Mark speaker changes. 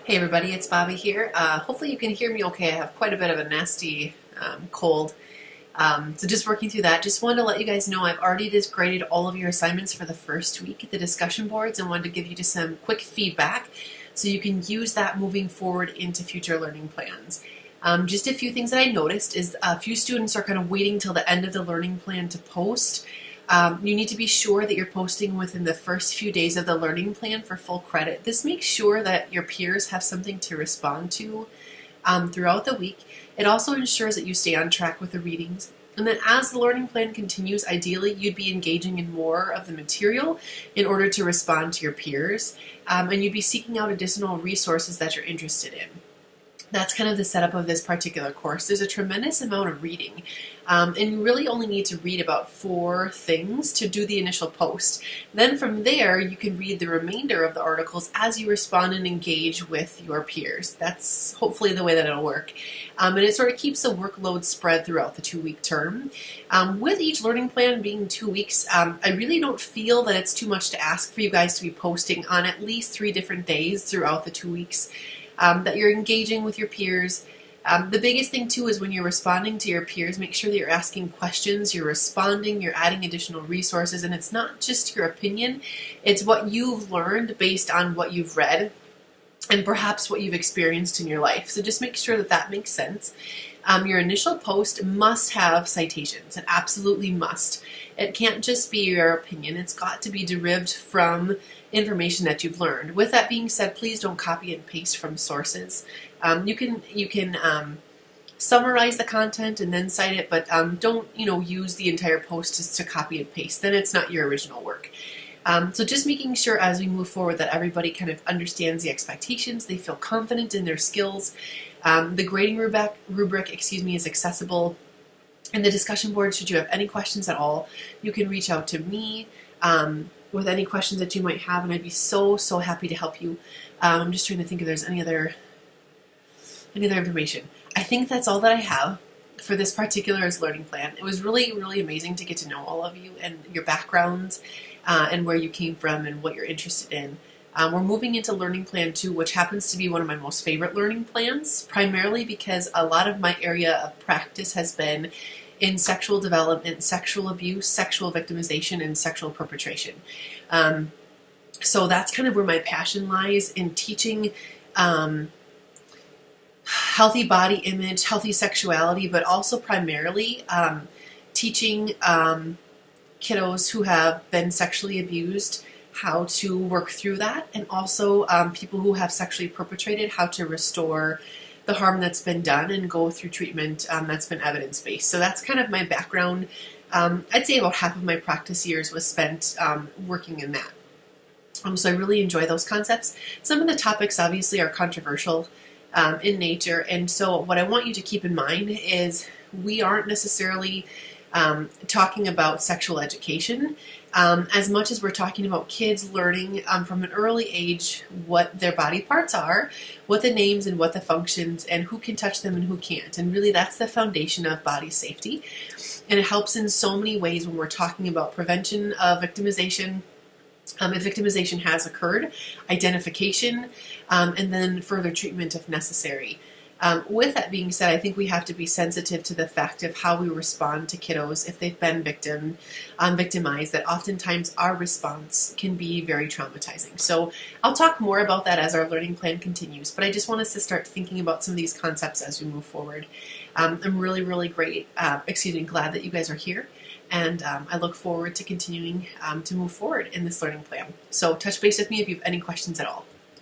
Speaker 1: Hey everybody, it's Bobby here. Hopefully you can hear me okay. I have quite a bit of a nasty cold. So just working through that. Just wanted to let you guys know I've already just graded all of your assignments for the first week at the discussion boards and wanted to give you just some quick feedback so you can use that moving forward into future learning plans. Just a few things that I noticed is a few students are kind of waiting till the end of the learning plan to post. You need to be sure that you're posting within the first few days of the learning plan for full credit. This makes sure that your peers have something to respond to throughout the week. It also ensures that you stay on track with the readings. And then as the learning plan continues, ideally you'd be engaging in more of the material in order to respond to your peers. And you'd be seeking out additional resources that you're interested in. That's kind of the setup of this particular course. There's a tremendous amount of reading, and you really only need to read about 4 things to do the initial post. Then from there, you can read the remainder of the articles as you respond and engage with your peers. That's hopefully the way that it'll work. And it sort of keeps the workload spread throughout the 2-week term. With each learning plan being 2 weeks, I really don't feel that it's too much to ask for you guys to be posting on at least 3 different days throughout the 2 weeks. That you're engaging with your peers. The biggest thing too is when you're responding to your peers, make sure that you're asking questions, you're responding, you're adding additional resources, and it's not just your opinion, it's what you've learned based on what you've read and perhaps what you've experienced in your life. So just make sure that that makes sense. Your initial post must have citations. It absolutely must. It can't just be your opinion. It's got to be derived from information that you've learned. With that being said, please don't copy and paste from sources. You can summarize the content and then cite it, but don't use the entire post just to copy and paste. Then it's not your original work. So just making sure as we move forward that everybody kind of understands the expectations, they feel confident in their skills. The grading rubric is accessible in the discussion board. Should you have any questions at all, you can reach out to me with any questions that you might have, and I'd be so happy to help you. I'm just trying to think if there's any other information. I think that's all that I have for this particular learning plan. It was really amazing to get to know all of you and your backgrounds and where you came from and what you're interested in. We're moving into Learning Plan 2, which happens to be one of my most favorite learning plans, primarily because a lot of my area of practice has been in sexual development, sexual abuse, sexual victimization, and sexual perpetration. So that's kind of where my passion lies, in teaching healthy body image, healthy sexuality, but also primarily teaching kiddos who have been sexually abused how to work through that, and also people who have sexually perpetrated, how to restore the harm that's been done and go through treatment that's been evidence-based. So that's kind of my background. I'd say about half of my practice years was spent working in that. So I really enjoy those concepts. Some of the topics obviously are controversial in nature, and so what I want you to keep in mind is we aren't necessarily talking about sexual education as much as we're talking about kids learning from an early age what their body parts are, what the names and what the functions, and who can touch them and who can't. And really that's the foundation of body safety. And it helps in so many ways when we're talking about prevention of victimization, if victimization has occurred, identification, and then further treatment if necessary. With that being said, I think we have to be sensitive to the fact of how we respond to kiddos if they've been victimized, that oftentimes our response can be very traumatizing. So I'll talk more about that as our learning plan continues, but I just want us to start thinking about some of these concepts as we move forward. I'm really glad that you guys are here, and I look forward to continuing to move forward in this learning plan. So touch base with me if you have any questions at all.